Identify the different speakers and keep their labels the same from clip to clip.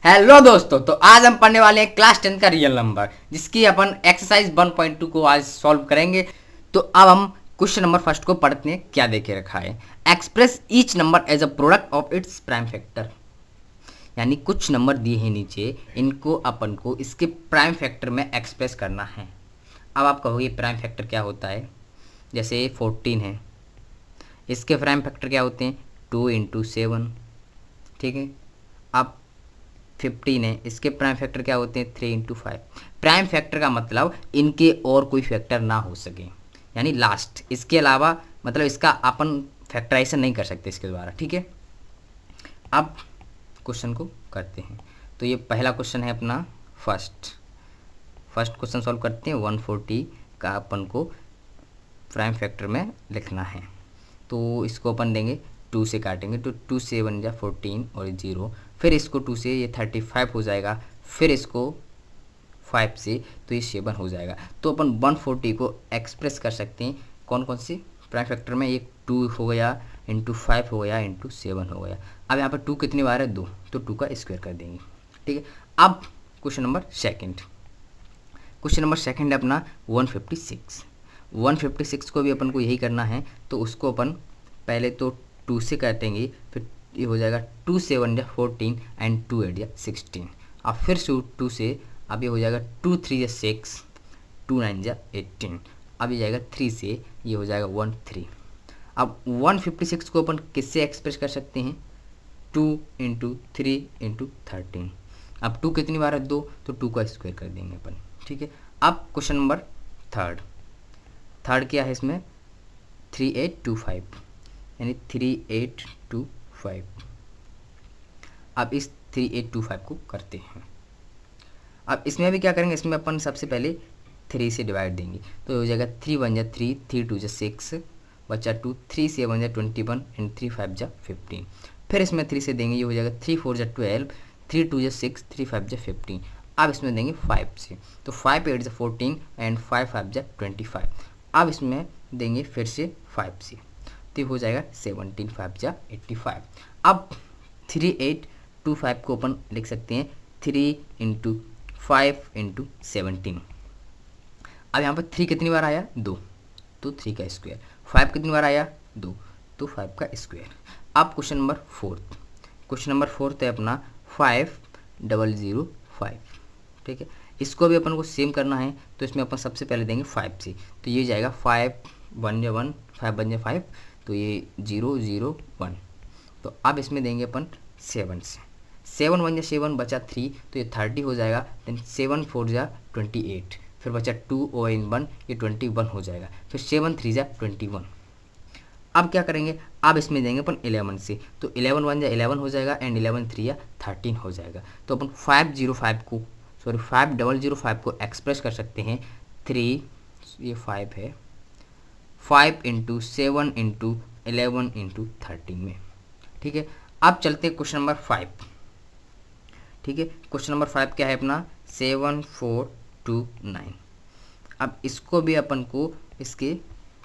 Speaker 1: Hello दोस्तों, तो आज हम पढ़ने वाले हैं क्लास 10 का रियल नंबर, जिसकी अपन एक्सरसाइज 1.2 को आज सॉल्व करेंगे। तो अब हम क्वेश्चन नंबर फर्स्ट को पढ़ते हैं। क्या देखे रखा है, express each number as a product of its prime factor. यानी कुछ नंबर दिए हैं नीचे, इनको अपन को इसके प्राइम फैक्टर में एक्सप्रेस करना है। अब आप कहोगे प्राइम फैक्टर क्या होता है। जैसे 14 है, इसके प्राइम फैक्टर क्या होते हैं 2 इंटू 7। ठीक है। अब 15 है, इसके प्राइम फैक्टर क्या होते हैं 3 इंटू 5। प्राइम फैक्टर का मतलब इनके और कोई फैक्टर ना हो सके, यानी लास्ट, इसके अलावा मतलब इसका अपन फैक्टराइजेशन नहीं कर सकते इसके द्वारा। ठीक है। अब क्वेश्चन को करते हैं। तो ये पहला क्वेश्चन है अपना फर्स्ट क्वेश्चन सॉल्व करते हैं। 140 का अपन को प्राइम फैक्टर में लिखना है। तो इसको अपन देंगे 2 से काटेंगे, तो 2 से 1 जा 14 और 0, फिर इसको 2 से ये 35 हो जाएगा, फिर इसको 5 से तो ये 7 हो जाएगा। तो अपन 140 को एक्सप्रेस कर सकते हैं कौन कौन से प्राइम फैक्टर में। ये 2 हो गया, इंटू 5 हो गया, इंटू 7 हो गया। अब यहाँ पर 2 कितनी बार है 2, तो 2 का स्क्वायर कर देंगे। ठीक है। अब क्वेश्चन नंबर सेकेंड है अपना 156 को भी अपन को यही करना है। तो उसको अपन पहले तो 2 से काटेंगे, फिर ये हो जाएगा 2 से 1 जा 14 एंड 2 8 जा 16। अब फिर से 2 से, अब ये हो जाएगा 2 3 जा 6, 2 9 जा 18। अब ये जाएगा 3 से, ये हो जाएगा 1 3। अब 156 को अपन किससे एक्सप्रेस कर सकते हैं 2 इंटू 3 इंटू 13। अब 2 कितनी बार है 2, तो 2 का स्क्वायर कर देंगे अपन। ठीक है। अब क्वेश्चन नंबर थर्ड क्या है इसमें 3825, यानी 3825। अब इस 3825 को करते हैं। अब इसमें भी क्या करेंगे, इसमें अपन सबसे पहले 3 से डिवाइड देंगे। तो हो जाएगा 3 1 जा 3, 3 2 जा 6, बचा 2, 3 से 1 जा 21 एंड 3 5 जा 15। फिर इसमें 3 से देंगे, ये हो जाएगा 3 4 जा 12, 3 2 जा 6, 3 5 जा 15। अब इसमें देंगे 5 से, तो 5 8 जा 14 एंड 5 5 जा 25। अब इसमें देंगे फिर से 5 से, तो हो जाएगा 17 5 जा 85। अब 3825 को अपन लिख सकते हैं 3 इंटू 5 इंटू 17। अब यहाँ पर 3 कितनी बार आया 2, तो 3 का स्क्वायर। 5 कितनी बार आया 2, तो 5 का स्क्वायर। अब क्वेश्चन नंबर फोर्थ है अपना 5005। ठीक है। इसको भी अपन को सेम करना है। तो इसमें अपन सबसे पहले देंगे 5 से, तो ये जाएगा 5 1 जा 1, 5 1 जा 5, तो ये 0 0 1। तो अब इसमें देंगे अपन 7 से, 7 1 जा 7, बचा 3, तो ये 30 हो जाएगा। देन 7 4 जा 28, फिर बचा 2 और 1, ये 21 हो जाएगा। फिर 7 3 जा 21। अब क्या करेंगे, अब इसमें देंगे अपन 11 से, तो 11 1 जा 11 हो जाएगा एंड 11 3 जा 13 हो जाएगा। तो अपन 5005 को एक्सप्रेस कर सकते हैं 3, ये 5 है, 5 इंटू 7 इंटू 11 इंटू 13 में। ठीक है। अब चलते हैं क्वेश्चन नंबर 5। ठीक है। क्वेश्चन नंबर 5 क्या है अपना 7429। अब इसको भी अपन को इसके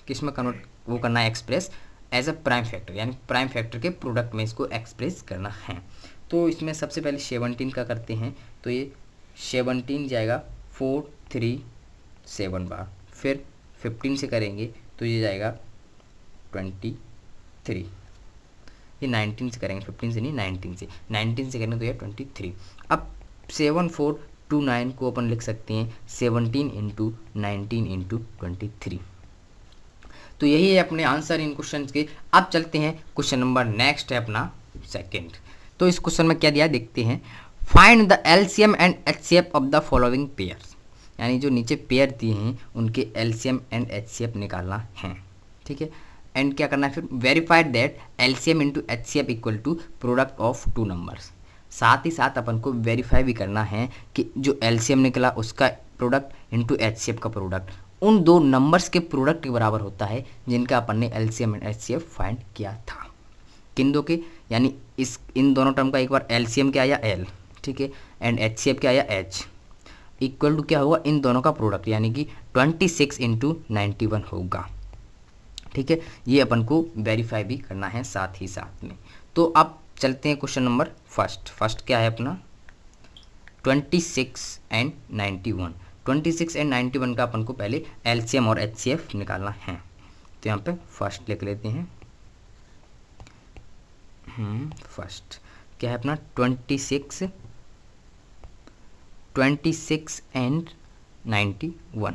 Speaker 1: किस में कन्वर्ट वो करना है express as a prime factor, यानी प्राइम फैक्टर के प्रोडक्ट में इसको एक्सप्रेस करना है। तो इसमें सबसे पहले 17 का करते हैं। तो ये 17 जाएगा 4 3 7 बार, फिर 15 से करेंगे तो ये जाएगा 23, ये 19 से करेंगे, 15 से नहीं 19 से करेंगे तो ये 23। अब 7429 को अपन लिख सकते हैं 17 इंटू 19 इंटू 23। तो यही है अपने आंसर इन क्वेश्चन के। अब चलते हैं क्वेश्चन नंबर नेक्स्ट है अपना सेकेंड। तो इस क्वेश्चन में क्या दिया देखते हैं, find the LCM and HCF of the following pairs. यानी जो नीचे पेयर दिए हैं उनके एलसीएम एंड एचसीएफ निकालना है। ठीक है। एंड क्या करना है फिर verified that LCM into HCF equal to product of 2 numbers. साथ ही साथ अपन को वेरीफाई भी करना है कि जो एलसीएम निकला उसका प्रोडक्ट इंटू एचसीएफ का प्रोडक्ट उन 2 नंबर्स के प्रोडक्ट के बराबर होता है जिनका अपन ने एलसीएम एंड एचसीएफ फाइंड किया था। किन दो के, यानी इन दोनों टर्म का एक बार एलसीएम क्या आया एल, ठीक है, एंड एचसीएफ क्या आया एच, इक्वल टू क्या होगा इन दोनों का प्रोडक्ट, यानी कि 26 इंटू 91 होगा। ठीक है। ये अपन को वेरीफाई भी करना है साथ ही साथ में। तो अब चलते हैं क्वेश्चन नंबर फर्स्ट क्या है अपना 26 एंड 91। 26 एंड 91 का अपन को पहले एलसीएम और एचसीएफ निकालना है। तो यहाँ पे फर्स्ट लिख लेते हैं। फर्स्ट क्या है अपना 26 एंड 91।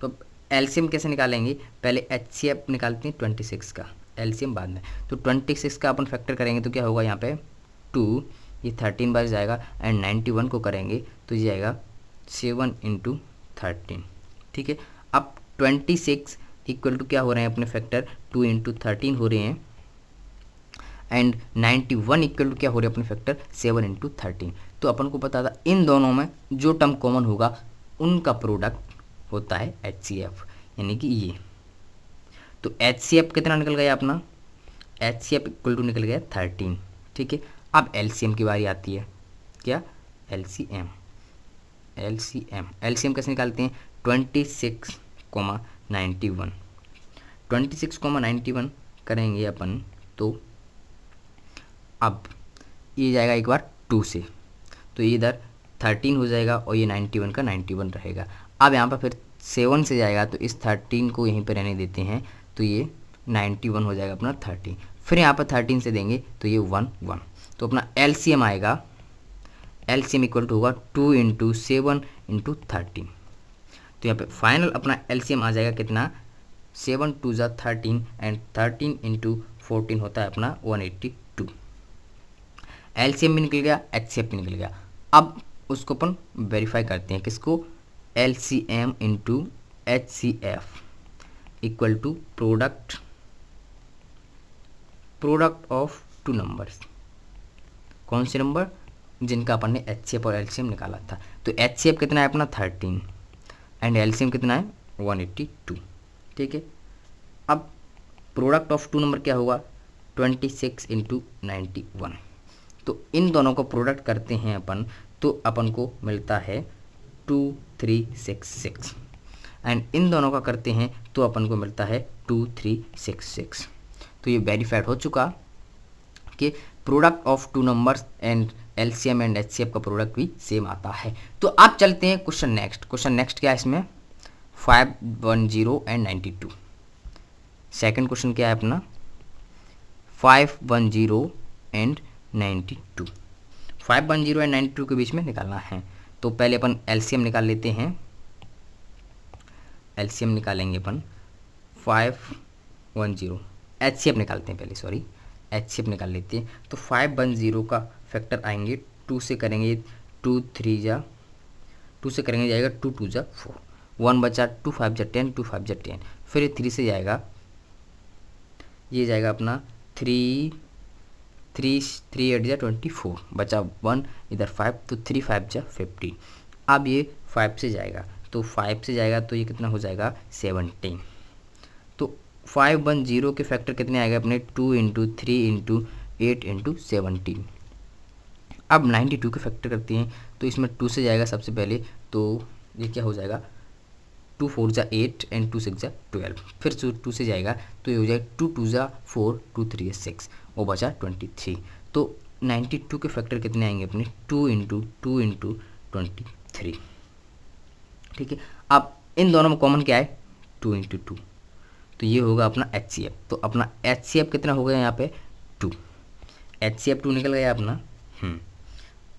Speaker 1: तो एलसीएम कैसे निकालेंगे, पहले एचसीएफ निकालते हैं 26 का, एलसीएम बाद में। तो 26 का अपन फैक्टर करेंगे तो क्या होगा यहाँ पे 2, ये 13 बार जाएगा, एंड 91 को करेंगे तो ये जाएगा 7 × 13। ठीक है, अब 26 इक्वल टू क्या हो रहे हैं अपने फैक्टर 2 × 13 हो रहे हैं, एंड 91 इक्वल टू क्या हो रहे हैं अपने फैक्टर 7 × 13। तो अपन को पता था इन दोनों में जो टर्म कॉमन होगा उनका प्रोडक्ट होता है HCF, यानी कि ये। तो HCF कितना निकल गया अपना, HCF इक्वल टू निकल गया 13। ठीक है, अब LCM की बारी आती है, क्या LCM कैसे निकालते हैं 26, 91। 26, 91 करेंगे अपन तो अब ये जाएगा एक बार 2 से, तो ये इधर 13 हो जाएगा और ये 91 का 91 रहेगा। अब यहाँ पर फिर 7 से जाएगा तो इस 13 को यहीं पर रहने देते हैं, तो ये 91 हो जाएगा अपना 30। फिर यहाँ पर 13 से देंगे तो ये 1, 1। तो अपना LCM आएगा, LCM इक्वल टू होगा 2 × 7 × 13। तो यहाँ पे फाइनल अपना LCM आ जाएगा कितना 7 2 × 13 एंड 13 × 14 होता है अपना 182। LCM भी निकल गया, HCF भी निकल गया। अब उसको अपन वेरीफाई करते हैं, किसको LCM × HCF equal to product of 2 numbers. कौन से नंबर, जिनका अपन ने HCF और LCM निकाला था। तो HCF कितना है अपना 13 एंड LCM कितना है 182। ठीक है, अब प्रोडक्ट ऑफ 2 नंबर क्या होगा 26 × 91। तो इन दोनों को प्रोडक्ट करते हैं अपन तो अपन को मिलता है 2366, एंड इन दोनों का करते हैं तो अपन को मिलता है 2366। तो ये वेरीफाइड हो चुका कि product of 2 numbers and LCM and HCF का प्रोडक्ट भी सेम आता है। तो आप चलते हैं क्वेश्चन नेक्स्ट क्या है इसमें 510 एंड 92। सेकंड क्वेश्चन क्या है अपना 510 एंड 92। 510 एंड 92 के बीच में निकालना है। तो पहले अपन LCM निकाल लेते हैं, LCM निकालेंगे अपन 510, HCF निकालते हैं पहले, सॉरी HCF निकाल लेते हैं। तो 510 का फैक्टर आएंगे 2 से करेंगे 2 3 जा 2 से करेंगे जाएगा 2 2 जा 4, 1 बचा 2 5 जा 10, 2 5 जा 10। फिर 3 से जाएगा, ये जाएगा अपना 3 8 जा 24, बचा 1 इधर 5, तो 3 5 जा 15। अब ये 5 से जाएगा, तो 5 से जाएगा तो ये कितना हो जाएगा 17। तो 510 के फैक्टर कितने आएगा अपने 2 × 3 × 8 × 17। अब 92 के फैक्टर करते हैं तो इसमें 2 से जाएगा सबसे पहले, तो ये क्या हो जाएगा 2 4 जा 8 एंड 2 6 जा 12। फिर 2 से जाएगा तो ये हो जाएगा 2 2 जा 4, 2 3 जा 6, वो बचा 23। तो 92 के फैक्टर कितने आएंगे अपने 2 × 2 × 23। ठीक है, अब इन दोनों में कॉमन क्या है 2 × 2, तो ये होगा अपना HCF। तो अपना HCF कितना हो गया यहाँ पे 2, HCF 2 निकल गया अपना।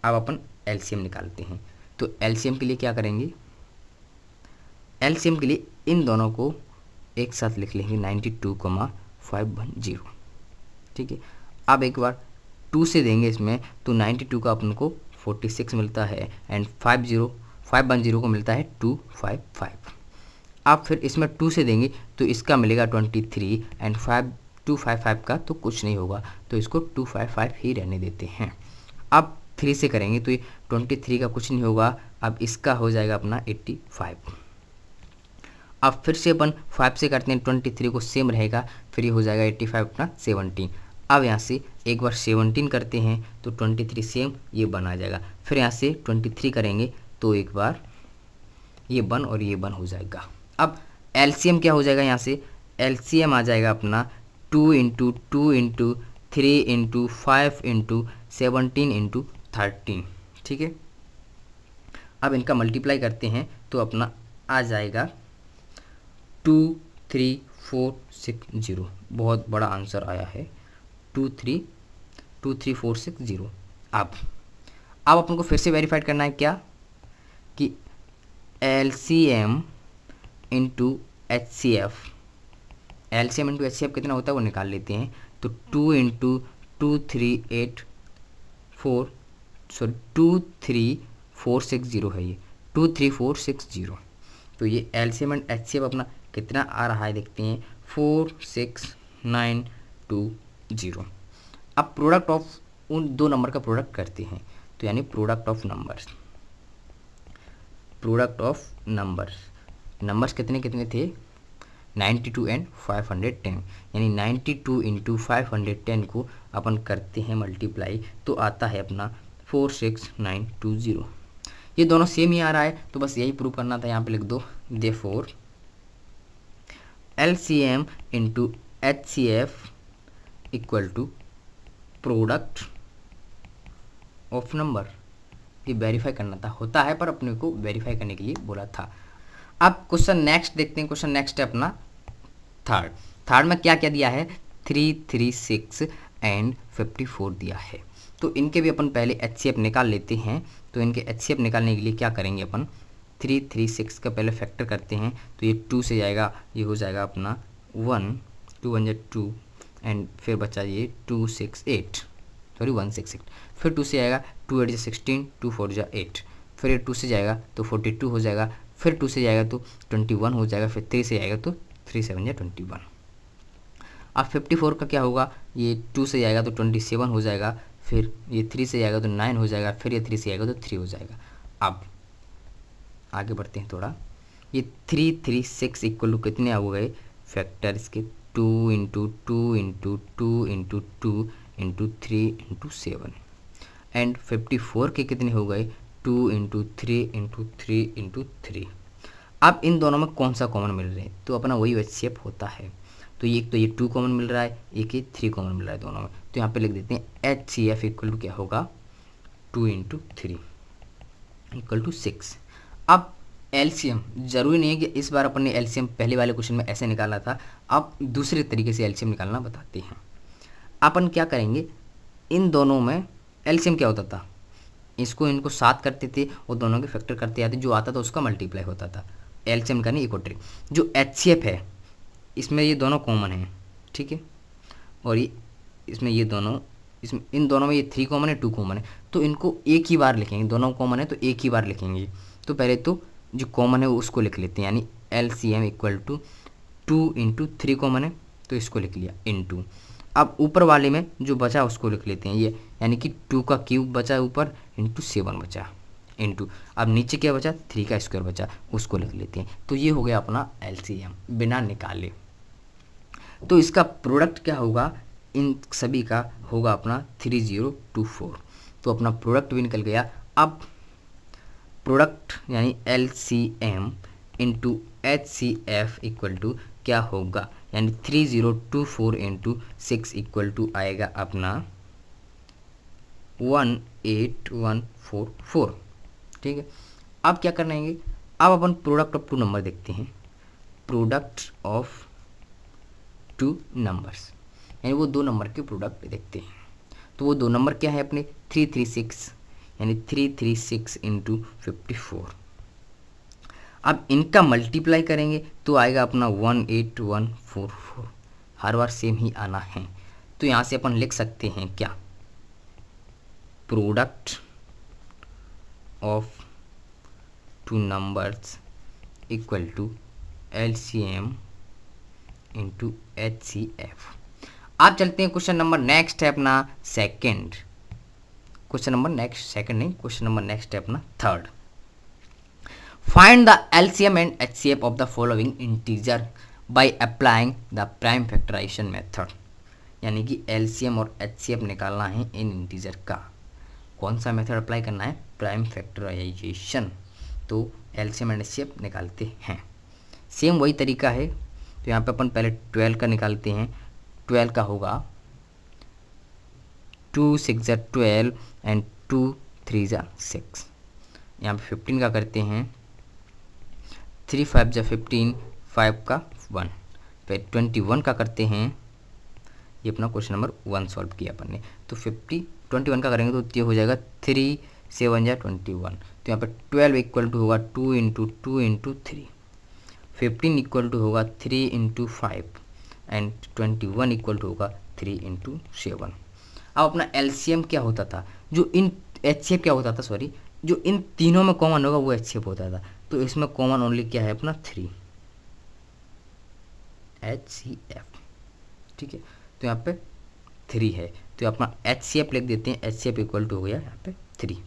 Speaker 1: अब अपन LCM निकालते हैं। तो LCM के लिए क्या करेंगे, LCM के लिए इन दोनों को एक साथ लिख लेंगे 92, 510। ठीक है, अब एक बार 2 से देंगे इसमें तो 92 का अपन को 46 मिलता है एंड 510 को मिलता है 255। अब फिर इसमें 2 से देंगे तो इसका मिलेगा 23 एंड 255 का तो कुछ नहीं होगा, तो इसको 255 ही रहने देते हैं। अब 3 से करेंगे तो ये 23 का कुछ नहीं होगा, अब इसका हो जाएगा अपना 85। अब फिर से अपन 5 से करते हैं 23 को सेम रहेगा, फिर ये हो जाएगा 85 अपना 17। अब यहाँ से एक बार 17 करते हैं तो 23 सेम ये 1 आ जाएगा। फिर यहाँ से 23 करेंगे तो एक बार ये 1 और ये 1 हो जाएगा। अब LCM क्या हो जाएगा, यहाँ से LCM आ जाएगा अपना 2 × 2 × 3 × 5 × 17 × 13। ठीक है, अब इनका मल्टीप्लाई करते हैं तो अपना आ जाएगा 23460। बहुत बड़ा आंसर आया है 23460। अब अपन को फिर से वेरीफाइड करना है क्या कि LCM into HCF, LCM into HCF कितना होता है वो निकाल लेते हैं। तो 2 इंटू 23460 है, ये 23460। तो ये LCM एंड HCF अपना कितना आ रहा है देखते हैं 46920। अब प्रोडक्ट ऑफ उन दो नंबर का प्रोडक्ट करते हैं, तो यानी प्रोडक्ट ऑफ नंबर्स कितने कितने थे 92 एंड 510, यानी 92 इंटू 510 को अपन करते हैं मल्टीप्लाई तो आता है अपना 46920। ये दोनों सेम ही आ रहा है तो बस यही प्रूव करना था, यहाँ पे लिख दो therefore LCM into HCF equal to product of number. ये वेरीफाई करना था, होता है पर अपने को वेरीफाई करने के लिए बोला था। अब क्वेश्चन नेक्स्ट देखते हैं। क्वेश्चन नेक्स्ट है अपना थर्ड में क्या क्या दिया है 336 एंड 54 दिया है। तो इनके भी अपन पहले HCF निकाल लेते हैं। तो इनके HCF निकालने के लिए क्या करेंगे अपन 336 का पहले फैक्टर करते हैं तो ये 2 से जाएगा, ये हो जाएगा अपना 1 2 1 2 एंड फिर बचा ये 168, फिर 2 से आएगा 2 8 16 2 4 8, फिर ये 2 से जाएगा तो 42 हो जाएगा, फिर 2 से जाएगा तो 21 हो जाएगा, फिर 3 से जाएगा तो 3 7 21। अब 54 का क्या होगा, ये 2 से जाएगा तो 27 हो जाएगा, फिर ये 3 से जाएगा तो 9 हो जाएगा, फिर ये 3 से जाएगा तो 3 हो जाएगा। अब आगे बढ़ते हैं थोड़ा, ये 336 इक्वल टू कितने हो गए फैक्टर इसके 2 into 2 into 2 into 2 into 3 into 7 and 54 के कितने हो गए 2 इंटू 3 इंटू 3 इंटू 3। अब इन दोनों में कौन सा कॉमन मिल रहे हैं तो अपना वही HCF होता है। तो ये एक तो ये 2 कॉमन मिल रहा है, एक ये 3 कॉमन मिल रहा है दोनों में। तो यहाँ पे लिख देते हैं HCF इक्वल टू क्या होगा 2 इंटू 3 इक्वल टू 6। अब LCM जरूरी नहीं है कि इस बार अपन ने LCM पहले वाले क्वेश्चन में ऐसे निकाला था, अब दूसरे तरीके से LCM निकालना बताते हैं। अपन क्या करेंगे, इन दोनों में LCM क्या होता था, इसको इनको साथ करते थे और दोनों के फैक्टर करते आते, जो आता था उसका मल्टीप्लाई होता था। LCM का नहीं, एक और ट्रिक। जो HCF है इसमें ये दोनों कॉमन हैं, ठीक है, और ये इसमें ये दोनों, इसमें इन दोनों में ये 3 कॉमन है 2 कॉमन है, तो इनको एक ही बार लिखेंगे। दोनों कॉमन है तो एक ही बार लिखेंगे। तो पहले तो जो कॉमन है उसको लिख लेते हैं, यानी LCM equal to 2 into 3 common है तो इसको लिख लिया इंटू। अब ऊपर वाले में जो बचा उसको लिख लेते हैं, ये यानी कि 2 का क्यूब बचा ऊपर इंटू 7 बचा इंटू, अब नीचे क्या बचा 3 का स्क्वायर बचा, उसको लिख लेते हैं। तो ये हो गया अपना LCM बिना निकाले। तो इसका प्रोडक्ट क्या होगा, इन सभी का होगा अपना 3024। तो अपना प्रोडक्ट भी निकल गया। अब प्रोडक्ट यानी LCM into HCF equal to क्या होगा, यानी 3024 इंटू 6 इक्वल टू आएगा अपना 18144। ठीक है, अब क्या करना है, अब अपन प्रोडक्ट ऑफ 2 नंबर देखते हैं। प्रोडक्ट ऑफ 2 नंबर्स यानी वो 2 नंबर के प्रोडक्ट देखते हैं। तो वो 2 नंबर क्या है अपने 336, यानी 336 इंटू 54। अब इनका मल्टीप्लाई करेंगे तो आएगा अपना 18144। हर बार सेम ही आना है। तो यहाँ से अपन लिख सकते हैं क्या, product of 2 numbers equal to LCM into HCF। आप चलते हैं क्वेश्चन नंबर नेक्स्ट है अपना second. Question number next second नहीं, क्वेश्चन नंबर नेक्स्ट है अपना third. Find the LCM and HCF of the following integer by applying the prime factorisation method. यानी कि LCM और HCF निकालना है इन इंटीजर का। कौन सा मेथड अप्लाई करना है, प्राइम फैक्टराइजेशन। तो LCM एंड HCF निकालते हैं, सेम वही तरीका है। तो यहाँ पे अपन पहले 12 का निकालते हैं। 12 का होगा 2 6 12 एंड 2 3 6, यहाँ पे 15 का करते हैं 3 5 जा 15, 5 का 1, फिर 21 का करते हैं, ये अपना क्वेश्चन नंबर 1 सॉल्व किया अपन ने। तो 21 का करेंगे तो ये हो जाएगा 3 7 जा 21, तो यहाँ पे 12 इक्वल टू होगा 2 इंटू 2 इंटू 3, 15 इक्वल टू होगा 3 इंटू 5 एंड 21 इक्वल टू होगा 3 इंटू 7। अब अपना एलसीएम क्या होता था, जो इन एचसीएफ क्या होता था, सॉरी, जो इन तीनों में कॉमन होगा वो एचसीएफ होता था। तो इसमें कॉमन ओनली क्या है अपना 3 HCF, ठीक है। तो यहाँ पे 3 है, तो अपना HCF लिख देते हैं, HCF इक्वल टू हो गया यहाँ पे 3।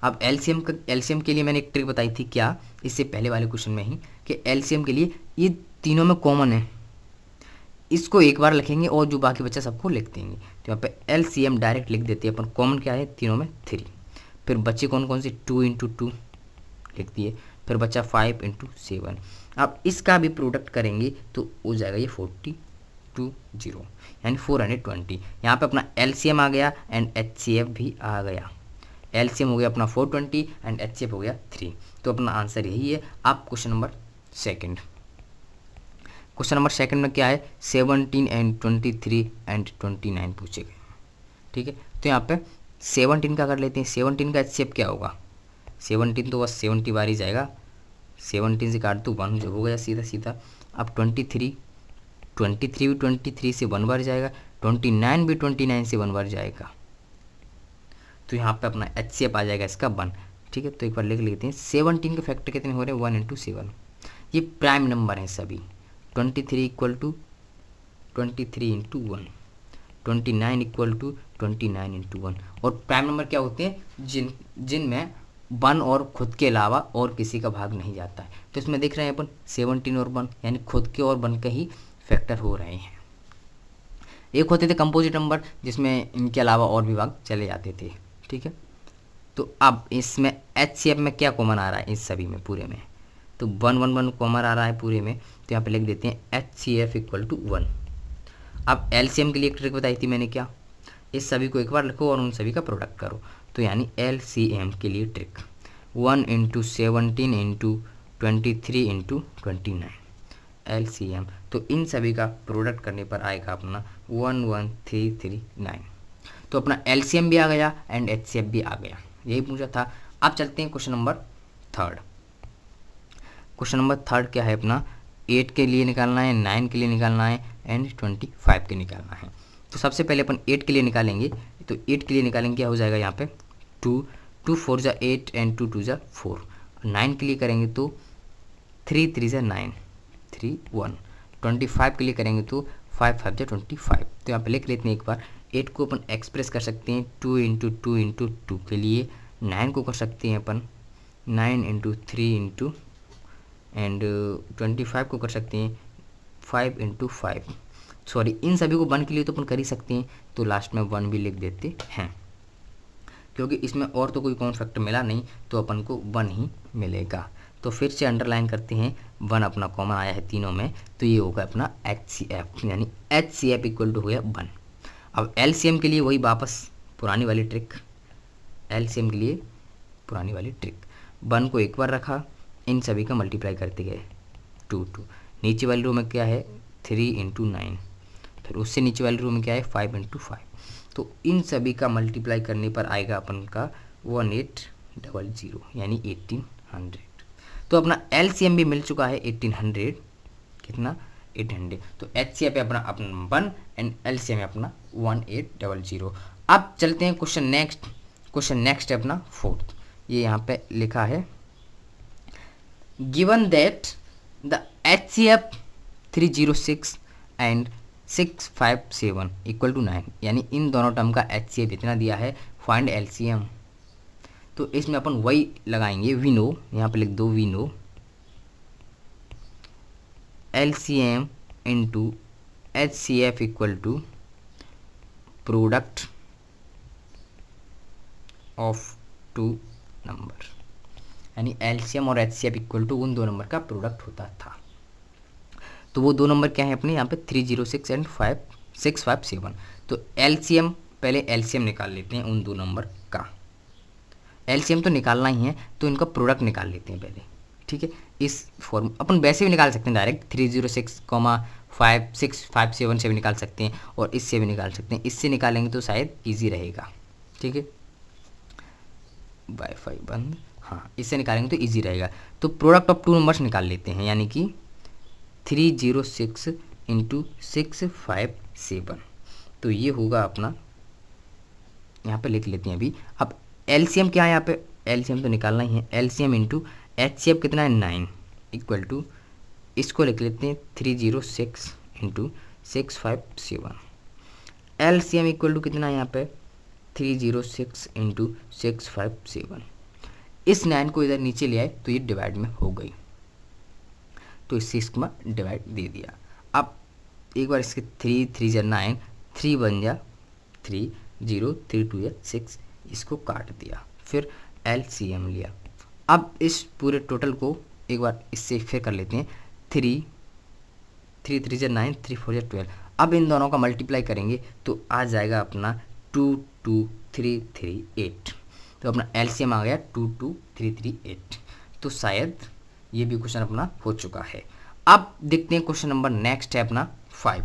Speaker 1: अब एलसीएम के लिए मैंने एक ट्रिक बताई थी क्या, इससे पहले वाले क्वेश्चन में ही, कि एलसीएम के लिए ये तीनों में कॉमन है, इसको एक बार लिखेंगे और जो बाकी बच्चा सबको लिख देंगे। तो यहाँ पे एलसीएम डायरेक्ट लिख देते हैं अपन, कॉमन क्या है तीनों में 3, फिर बच्चे कौन कौन से 2 इंटू 2 लिख दिए, फिर बच्चा 5 इंटू 7। अब इसका भी प्रोडक्ट करेंगे तो हो जाएगा ये 420 यानी 420। यहाँ पे अपना एलसीएम आ गया एंड एचसीएफ भी आ गया। एलसीएम हो गया अपना 420 एंड एचसीएफ हो गया 3। तो अपना आंसर यही है। आप क्वेश्चन नंबर सेकंड में क्या है, 17 एंड 23 एंड 29 पूछे गए, ठीक है। तो यहाँ पे 17 का कर लेते हैं। 17 का एचसीएफ क्या होगा, 17 तो बस 70 बार ही जाएगा, 17 से काट दो 1 जो हो गया सीधा सीधा। अब 23 भी 23 से 1 बार जाएगा, 29 भी 29 से 1 बार जाएगा। तो यहाँ पे अपना एचसीएफ आ जाएगा इसका 1, ठीक है। तो एक बार लिख लेते हैं। 17 के फैक्टर कितने हो रहे हैं, 1 इंटू 7। ये प्राइम नंबर हैं सभी। 23 equal to 23 into 1, 29 equal to 29 into 1। और प्राइम नंबर क्या होते हैं, जिनमें 1 और खुद के अलावा और किसी का भाग नहीं जाता है। तो इसमें देख रहे हैं अपन 17 और 1 यानी खुद के और 1 के ही फैक्टर हो रहे हैं। एक होते थे कंपोजिट नंबर जिसमें इनके अलावा और भी भाग चले जाते थे, ठीक है। तो अब इसमें एचसीएफ में क्या कॉमन आ रहा है, इस सभी में पूरे में तो 1 1 1 कॉमन आ रहा है पूरे में। तो यहाँ पे लिख देते हैं HCF इक्वल टू 1। अब एलसीएम के लिए एक ट्रिक बताई थी मैंने क्या, इस सभी को एक बार लिखो और उन सभी का प्रोडक्ट करो। तो यानी एलसीएम के लिए trick 1 into 17 into 23 into 29 LCM. तो इन सभी का प्रोडक्ट करने पर आएगा अपना 11339। तो अपना एलसीएम भी आ गया एंड एचसीएफ भी आ गया, यही पूछा था। अब चलते हैं question number third. Question number third क्या है अपना, 8 के लिए निकालना है, 9 के लिए निकालना है एंड 25 के निकालना है। तो सबसे पहले अपन 8 के लिए निकालेंगे। तो 8 के लिए निकालेंगे क्या हो जाएगा यहाँ पे 2 4 जा 8 एंड 2 2 जा 4। 9 के लिए करेंगे तो 3 3 जा 9 3 1। 25 के लिए करेंगे तो 5 5 जा 25। तो यहाँ पे लिख लेते हैं एक बार। 8 को अपन एक्सप्रेस कर सकते हैं 2 इंटू 2 इंटू 2 के लिए। 9 को कर सकते हैं अपन 9 इंटू 3 इंटू एंड 25 को कर सकते हैं 5 इंटू 5। सॉरी, इन सभी को 1 के लिए तो अपन कर ही सकते हैं, तो लास्ट में 1 भी लिख देते हैं क्योंकि इसमें और तो कोई कॉमन फैक्टर मिला नहीं, तो अपन को 1 ही मिलेगा। तो फिर से अंडरलाइन करते हैं, 1 अपना कॉमन आया है तीनों में, तो ये होगा अपना HCF यानी HCF इक्वल टू हो गया 1। अब LCM के लिए वही वापस पुरानी वाली ट्रिक, LCM के लिए पुरानी वाली ट्रिक 1 को एक बार रखा, इन सभी का मल्टीप्लाई करते गए 2 2। नीचे वाली रो में क्या है 3 इंटू 9, फिर उससे नीचे वाली रो में क्या है 5 इंटू 5। तो इन सभी का मल्टीप्लाई करने पर आएगा अपन का 1800 यानी 1800। तो अपना LCM भी मिल चुका है 1800, कितना 800। तो HCF है अपना 1 एंड LCM है अपना 1800। अब चलते हैं क्वेश्चन नेक्स्ट है अपना फोर्थ। ये यहाँ पे लिखा है given that the HCF 306 and 657 equal to 9, यानी इन दोनों टर्म का HCF इतना दिया है, फाइंड LCM। तो इसमें अपन वही लगाएंगे, वी नो, यहाँ पे लिख दो we know LCM into HCF equal to product of 2 number, यानी LCM और HCF इक्वल टू उन 2 नंबर का प्रोडक्ट होता था। तो वो 2 नंबर क्या है अपने यहाँ पे 306 एंड 657। तो LCM, पहले LCM निकाल लेते हैं उन 2 नंबर का। एलसीएम तो निकालना ही है, तो इनका प्रोडक्ट निकाल लेते हैं पहले, ठीक है। इस फॉर्म अपन वैसे भी निकाल सकते हैं डायरेक्ट 306,5657 से भी निकाल सकते हैं और इससे भी निकाल सकते हैं। इससे निकालेंगे तो शायद ईजी रहेगा, ठीक है। वाईफाई बंद, हाँ, इससे निकालेंगे तो ईजी रहेगा। तो प्रोडक्ट ऑफ टू नंबर्स निकाल लेते हैं, यानी कि 306 × 657, तो ये होगा अपना, यहाँ पे लिख लेते हैं अभी। अब एलसीएम क्या है, यहाँ पे एलसीएम तो निकालना ही है, एलसीएम इंटू एचसीएफ कितना है 9 इक्वल टू, इसको लिख लेते हैं 306 × 657। एलसीएम इक्वल टू कितना है यहाँ पे 306 × 657। इस 9 को इधर नीचे ले आए तो ये डिवाइड में हो गई, तो इससे इसको डिवाइड दे दिया। अब एक बार इसके 3 3 × 9, 3 बन जा 3, 0 3 2 6, इसको काट दिया, फिर एलसीएम लिया। अब इस पूरे टोटल को एक बार इससे फिर कर लेते हैं, 3 3 3 × 9, 3 4 × 12। अब इन दोनों का मल्टीप्लाई करेंगे तो आ जाएगा अपना 22338, तो अपना एलसीएम आ गया 22338। तो शायद ये भी क्वेश्चन अपना हो चुका है। अब देखते हैं क्वेश्चन नंबर नेक्स्ट है अपना 5।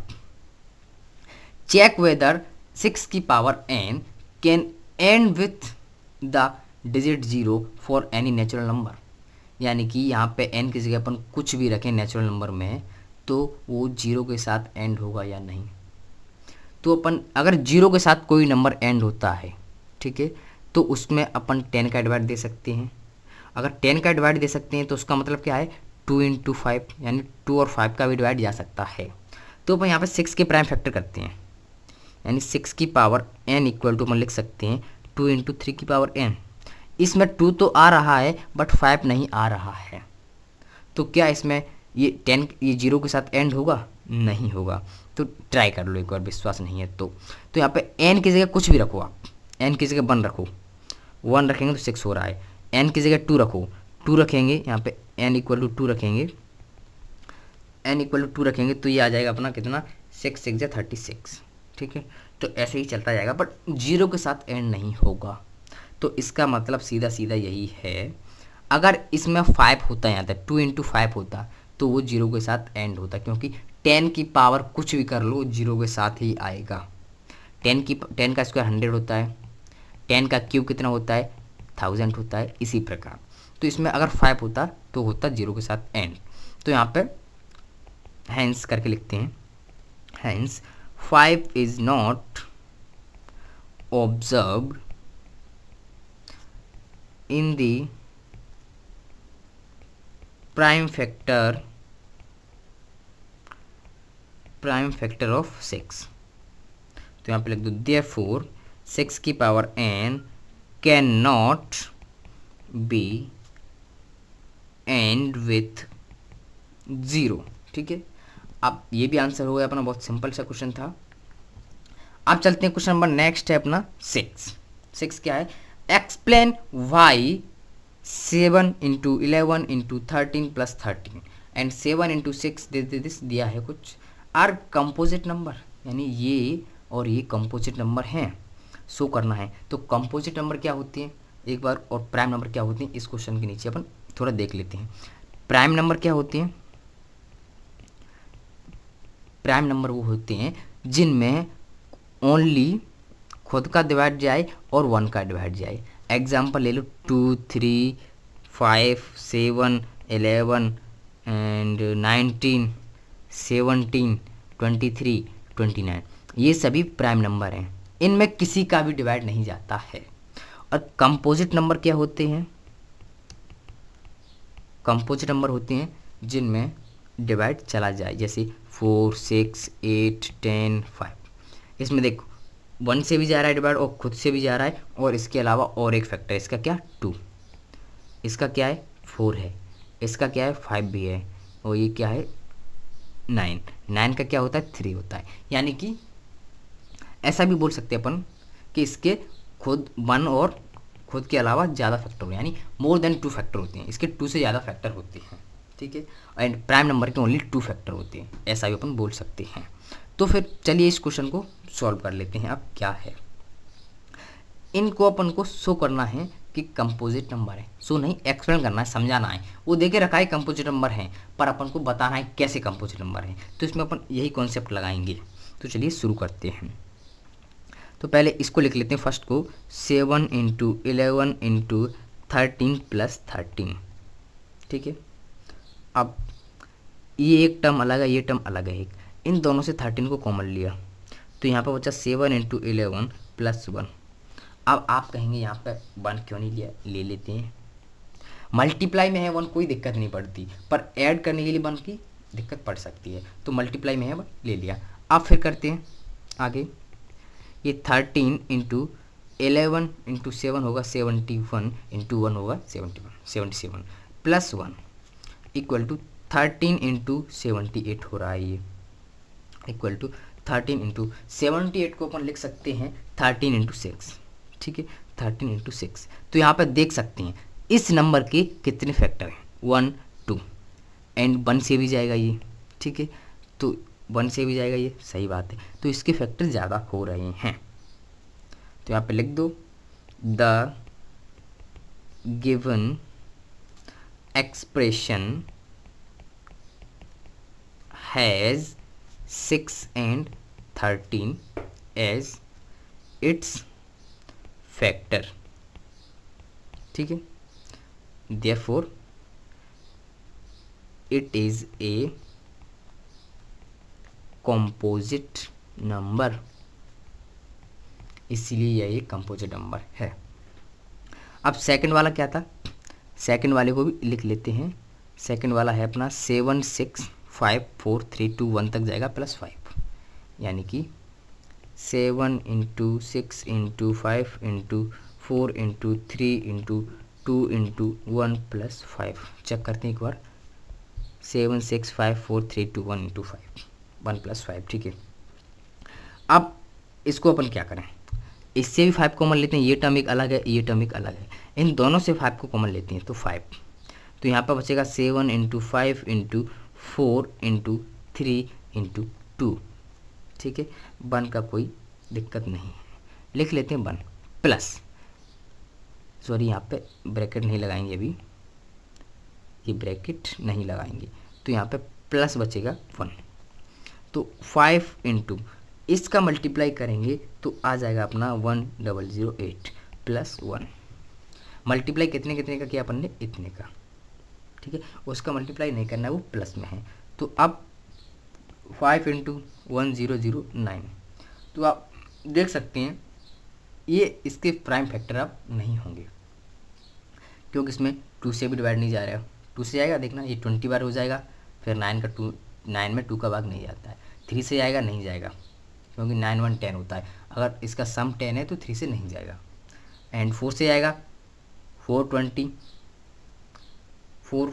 Speaker 1: चेक वेदर 6 की power n can and with the digit 0 for any natural number, यानी कि यहाँ पे n की जगह अपन कुछ भी रखें नेचुरल नंबर में तो वो 0 के साथ एंड होगा या नहीं। तो अपन अगर 0 के साथ कोई नंबर एंड होता है, ठीक है, तो उसमें अपन 10 का डिवाइड दे सकते हैं। अगर 10 का डिवाइड दे सकते हैं तो उसका मतलब क्या है 2 × 5, यानी 2 और 5 का भी डिवाइड जा सकता है। तो अपन यहाँ पे 6 के प्राइम फैक्टर करते हैं, यानी 6 की पावर n इक्वल टू अपन लिख सकते हैं 2 × 3 की पावर n। इसमें 2 तो आ रहा है बट 5 नहीं आ रहा है, तो क्या इसमें ये 10 ये 0 के साथ एंड होगा? नहीं होगा। तो ट्राई कर लो एक बार, विश्वास नहीं है तो यहाँ पे n की जगह कुछ भी रखो, आप n की जगह 1 रखो, 1 रखेंगे तो 6 हो रहा है। n की जगह 2 रखो, 2 रखेंगे, यहाँ पे n इक्वल टू 2 रखेंगे, n इक्वल टू 2 रखेंगे तो ये आ जाएगा अपना कितना 6 6 × 36, ठीक है। तो ऐसे ही चलता जाएगा बट 0 के साथ एंड नहीं होगा। तो इसका मतलब सीधा सीधा यही है, अगर इसमें 5 होता यहाँ तक 2 × 5 होता तो वो 0 के साथ एंड होता, क्योंकि 10 की पावर कुछ भी कर लो 0 के साथ ही आएगा। 10 का स्क्वायर 100 होता है, 10 का क्यूब कितना होता है 1000 होता है, इसी प्रकार। तो इसमें अगर 5 होता तो होता 0 के साथ एंड। तो यहाँ पे हैंस करके लिखते हैं, hence 5 is not observed in the prime factor of 6। तो यहाँ पे लिख दो therefore 6 की power n can not be and with 0, ठीक है। अब ये भी आंसर हो गया अपना, बहुत सिंपल सा क्वेश्चन था। अब चलते हैं क्वेश्चन नंबर नेक्स्ट है अपना 6 क्या है, एक्सप्लेन वाई 7 × 11 × 13 + 13 एंड 7 × 6 दिस दिया है कुछ आर कंपोजिट नंबर, यानी ये और ये कंपोजिट नंबर हैं, शो करना है। तो कंपोजिट नंबर क्या होती है एक बार, और प्राइम नंबर क्या होती है इस क्वेश्चन के नीचे अपन थोड़ा देख लेते हैं। प्राइम नंबर क्या होती हैं, प्राइम नंबर वो होते हैं जिनमें ओनली खुद का डिवाइड जाए और 1 का डिवाइड जाए। एग्जाम्पल ले लो 2 3 5 7 11 एंड 19 17 23 29, ये सभी प्राइम नंबर हैं, इनमें किसी का भी डिवाइड नहीं जाता है। और कंपोजिट नंबर क्या होते हैं, कंपोजिट नंबर होते हैं जिनमें डिवाइड चला जाए, जैसे 4 6 8 10 5। इसमें देखो 1 से भी जा रहा है डिवाइड और खुद से भी जा रहा है, और इसके अलावा और एक फैक्टर है, इसका क्या 2, इसका क्या है 4 है, इसका क्या है 5 भी है, और ये क्या है 9 का क्या होता है 3 होता है। यानी कि ऐसा भी बोल सकते हैं अपन कि इसके खुद 1 और खुद के अलावा ज़्यादा फैक्टर हो, यानी मोर देन 2 फैक्टर होते हैं, इसके 2 से ज़्यादा फैक्टर होते हैं, ठीक है। एंड प्राइम नंबर के ओनली 2 फैक्टर होते हैं, ऐसा भी अपन बोल सकते हैं। तो फिर चलिए इस क्वेश्चन को सॉल्व कर लेते हैं। अब क्या है, इनको अपन को शो करना है कि कंपोजिट नंबर है। सो नहीं एक्सप्लेन करना है, समझाना है। वो देके रखा है कंपोजिट नंबर है, पर अपन को बताना है कैसे कंपोजिट नंबर है। तो इसमें अपन यही कॉन्सेप्ट लगाएंगे। तो चलिए शुरू करते हैं। तो पहले इसको लिख लेते हैं फर्स्ट को, 7 × 11 × 13 + 13। ठीक है, अब ये एक टर्म अलग है, ये टर्म अलग है एक, इन दोनों से 13 को कॉमन लिया तो यहाँ पर बचा 7 × 11 + 1। अब आप कहेंगे यहाँ पे 1 क्यों नहीं लिया, ले लेते हैं। मल्टीप्लाई में है 1 कोई दिक्कत नहीं पड़ती, पर ऐड करने के लिए 1 की दिक्कत पड़ सकती है, तो मल्टीप्लाई में है 1 ले लिया। अब फिर करते हैं आगे, ये 13 × 11 × 7 होगा 71 × 1 होगा 77 + 1 = 13 × 78 हो रहा है। ये इक्वल टू 13 × 78 को अपन लिख सकते हैं 13 × 6। ठीक है, 13 × 6। तो यहाँ पर देख सकते हैं इस नंबर के कितने फैक्टर हैं, 1 2 एंड 1 से भी जाएगा ये। ठीक है, तो 1 से भी जाएगा ये, सही बात है। तो इसके फैक्टर ज़्यादा हो रहे हैं, तो यहाँ पे लिख दो the given expression has 6 and 13 as its factor। ठीक है, therefore it is a composite number, इसलिए यह एक कंपोजिट नंबर है। अब सेकंड वाला क्या था, सेकंड वाले को भी लिख लेते हैं। सेकंड वाला है अपना 7 6 5 4 3 2 1 तक जाएगा +5, यानी कि 7 × 6 × 5 × 4 × 3 × 2 × 1 +5। चेक करते हैं एक बार, 7 6 5 4 3 2 1 × 5 1 +5। ठीक है, अब इसको अपन क्या करें, इससे भी 5 कॉमन लेते हैं, ये टर्म एक अलग है, ये टर्म एक अलग है, इन दोनों से 5 को कॉमन लेते हैं तो 5। तो यहाँ पर बचेगा 7 × 5 × 4 × 3 × 2। ठीक है, 1 का कोई दिक्कत नहीं है, लिख लेते हैं 1 प्लस, सॉरी यहाँ पे ब्रैकेट नहीं लगाएंगे अभी, ये ब्रैकेट नहीं लगाएंगे, तो यहाँ पे प्लस बचेगा 1। तो 5 × इसका मल्टीप्लाई करेंगे तो आ जाएगा अपना 1008 + 1। मल्टीप्लाई कितने कितने का किया अपन ने, इतने का। ठीक है, उसका मल्टीप्लाई नहीं करना है, वो प्लस में है। तो अब 5 × 1009, तो आप देख सकते हैं ये इसके प्राइम फैक्टर अब नहीं होंगे, क्योंकि इसमें 2 से भी डिवाइड नहीं जा रहा है। 2 से जाएगा देखना, ये 20 बार हो जाएगा, फिर 9 में 2 का भाग नहीं जाता है। 3 से जाएगा, नहीं जाएगा, क्योंकि 9 1 10 होता है। अगर इसका सम 10 है तो 3 से नहीं जाएगा। एंड 4 से जाएगा, 4 20, 4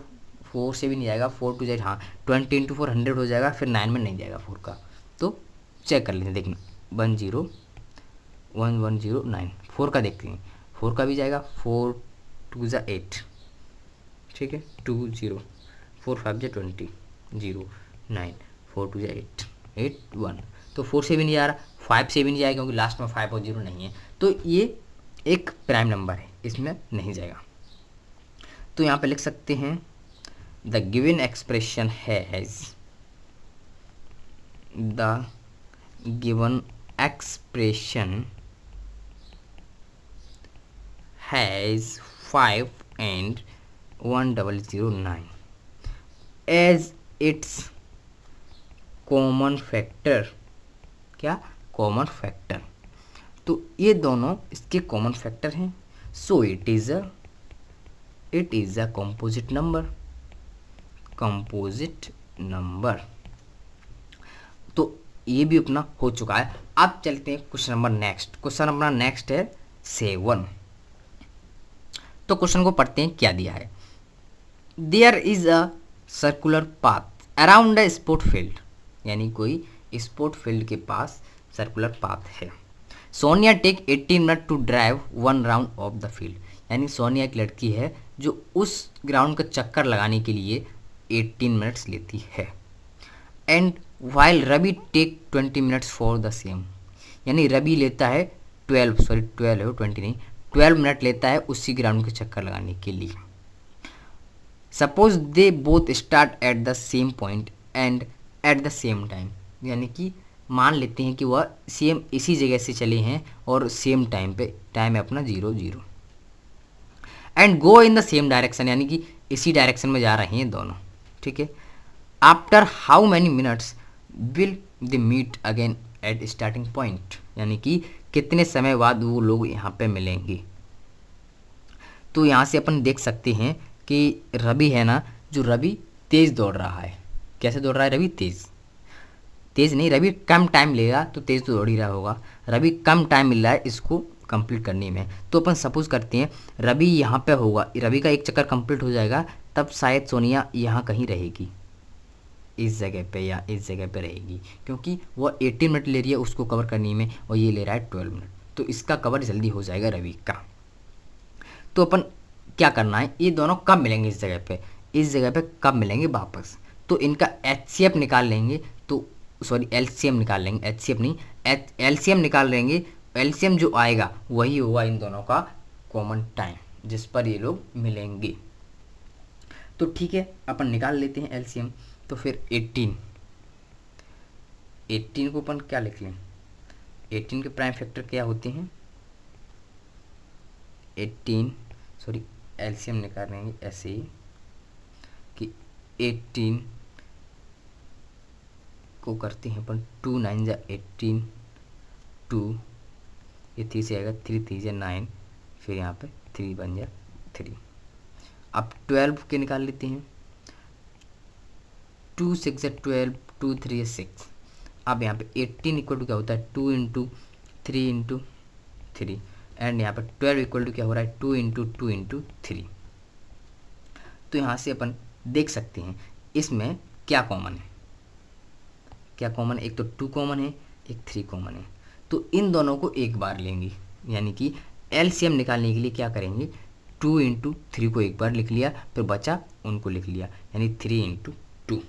Speaker 1: से भी नहीं जाएगा, 4 2 जाए, हाँ 20 × 4 100 हो जाएगा, फिर 9 में नहीं जाएगा 4 का। तो चेक कर लेते हैं, देखना 101109 4 का देखते हैं, 4 का भी जाएगा, 4 2 = 8। ठीक है, 2 0 4 5 = 20 0 9 4 2 = 8 8 1। तो 4 से भी नहीं जा रहा, 5 से भी नहीं जाएगा, क्योंकि लास्ट में 5 और 0 नहीं है, तो ये एक प्राइम नंबर है, इसमें नहीं जाएगा। तो यहाँ पे लिख सकते हैं the given expression has, the given expression has 5 and 1009 as its common factor. क्या, कॉमन फैक्टर। तो ये दोनों इसके कॉमन फैक्टर हैं, so it is a composite number, composite number. तो ये भी अपना हो चुका है। अब चलते हैं question number next. Question number next है 7। तो क्वेश्चन को पढ़ते हैं, क्या दिया है। There is a circular path around a sport field, यानी कोई स्पोर्ट फील्ड के पास सर्कुलर पाथ है। Sonia take 18 minute to drive 1 round of the field, यानी सोनिया एक लड़की है जो उस ग्राउंड का चक्कर लगाने के लिए 18 मिनट्स लेती है। And while Ravi take 20 minutes for the same, यानी रवि लेता है 12 है 20 नहीं 12 मिनट लेता है उसी ग्राउंड के चक्कर लगाने के लिए। Suppose they both start at the same point and at the same time, यानी कि मान लेते हैं कि वह सेम इसी जगह से चले हैं और सेम टाइम पे, टाइम है अपना 0 0, and go in the same direction, यानी कि इसी डायरेक्शन में जा रहे हैं दोनों, ठीक है। After how many minutes will they meet again at starting point, यानी कि कितने समय बाद वो लोग यहाँ पे मिलेंगे। तो यहाँ से अपन देख सकते हैं कि रवि है ना, जो रवि तेज़ दौड़ रहा है। कैसे दौड़ रहा है रवि? तेज़ नहीं, रवि कम टाइम लेगा तो तेज़ तो दौड़ ही रहा होगा। रवि कम टाइम मिल रहा है इसको कंप्लीट करने में। तो अपन सपोज करते हैं रवि यहाँ पे होगा, रवि का एक चक्कर कंप्लीट हो जाएगा, तब शायद सोनिया यहाँ कहीं रहेगी, इस जगह पे या इस जगह पे रहेगी, क्योंकि वह 18 मिनट ले रही है उसको कवर करने में और ये ले रहा है 12 मिनट, तो इसका कवर जल्दी हो जाएगा रवि का। तो अपन क्या करना है, ये दोनों कब मिलेंगे इस जगह पे कब मिलेंगे वापस, तो इनका HCF निकाल लेंगे, तो सॉरी LCM निकाल लेंगे, HCF नहीं LCM निकाल लेंगे। LCM जो आएगा वही होगा इन दोनों का कॉमन टाइम जिस पर ये लोग मिलेंगे। तो ठीक है, अपन निकाल लेते हैं LCM। तो फिर 18 को अपन क्या लिख लें, 18 के प्राइम फैक्टर क्या होते हैं, 18 सॉरी LCM निकालेंगे ऐसे ही कि 18 को करते हैं अपन 2 9 जा 18, 2 ये 3 से आएगा, 3 3 जा 9, फिर यहाँ पे 3 बन जा 3। अब 12 के निकाल लेते हैं, 2 6 जा 12, 2 3 जा 6। अब यहाँ पे 18 इक्वल टू क्या होता है, 2 इंटू 3 इंटू 3, एंड यहाँ पर 12 इक्वल टू क्या हो रहा है, 2 इंटू 2 इंटू 3। तो यहाँ से अपन देख सकते हैं इसमें क्या कॉमन है, क्या कॉमन, एक तो 2 कॉमन है, एक 3 कॉमन है। तो इन दोनों को एक बार लेंगे, यानी कि LCM निकालने के लिए क्या करेंगे, 2 इंटू 3 को एक बार लिख लिया, फिर बचा उनको लिख लिया, यानी 3 इंटू 2,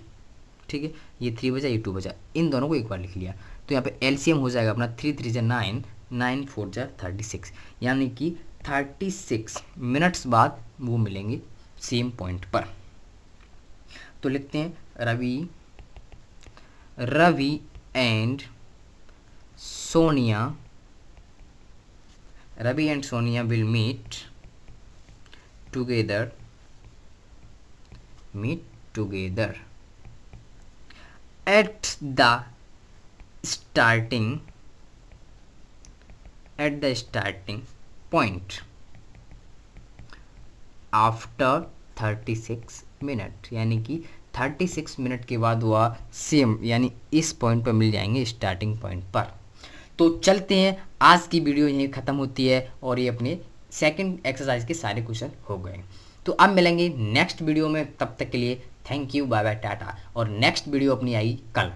Speaker 1: ठीक है। ये 3 बचा, ये 2 बचा, इन दोनों को एक बार लिख लिया। तो यहाँ पे LCM हो जाएगा अपना 3 3 जा 9, 9 4 जा 36, यानी कि 36 मिनट्स बाद वो मिलेंगे सेम पॉइंट पर। तो लिखते हैं Ravi and Sonia will meet together at the starting point after 36 minute, यानी कि 36 मिनट के बाद वह सेम यानी इस पॉइंट पर मिल जाएंगे स्टार्टिंग पॉइंट पर। तो चलते हैं, आज की वीडियो यहीं ख़त्म होती है और ये अपने सेकंड एक्सरसाइज के सारे क्वेश्चन हो गए। तो अब मिलेंगे नेक्स्ट वीडियो में, तब तक के लिए thank you, bye bye, tata. और नेक्स्ट वीडियो अपनी आई कल।